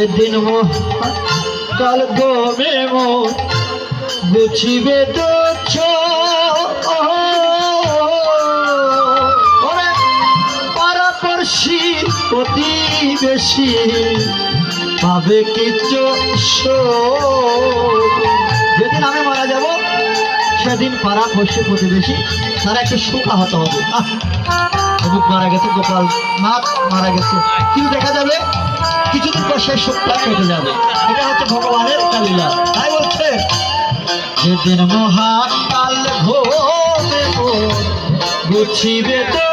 যেদিন কাল গমে বুঝিবে দোছ পাড়াপড়শি প্রতিবেশী পাবে কিছু। যেদিন আমি মারা যাব সেদিন পাড়াপড়শি প্রতিবেশী তারা একটু সুখা হতে হবে। অমুক মারা গেছে, গোপাল নাথ মারা গেছে, কি দেখা যাবে কিছুদিন পর সেই সুখটা কেটে যাবে। এটা হচ্ছে ভগবানের লীলা। তাই বলছে যেদিন মহাকাল ঘোবে বুঝিবে তো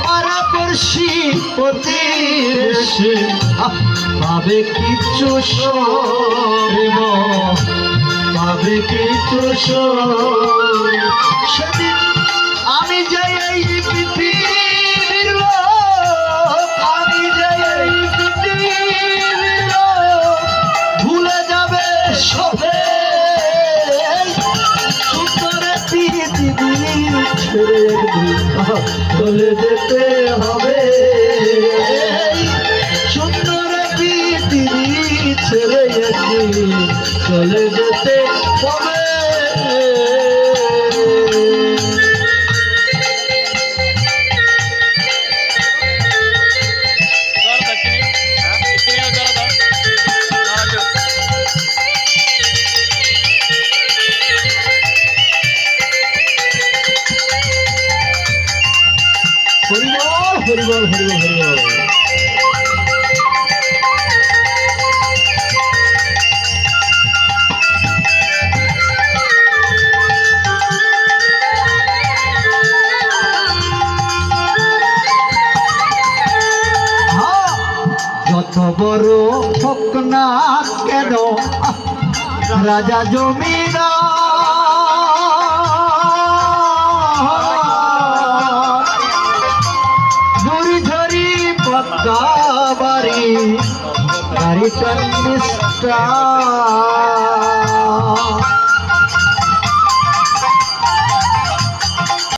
পাড়াপড়শি প্রতিবেশী পাবে কিছু সরিব, পাবে কিছু সেদিন আমি যাই এই পৃথিবীর লোক, আমি যাই এই পৃথিবীর লোক, ভুলে যাবে সবে সুন্দরে পৃথিবী ছেড়ে চলে যেতে হবে, সুন্দরে পৃথিবী ছেড়ে চলে যেতে হবে। হরিবল হরিবল হরিবল হরিবল। যত বড় হোক না কেন রাজা জমিদার, বুড়ি ধরি পক্কা বাড়ি গাড়ি কন্ডিস্টার,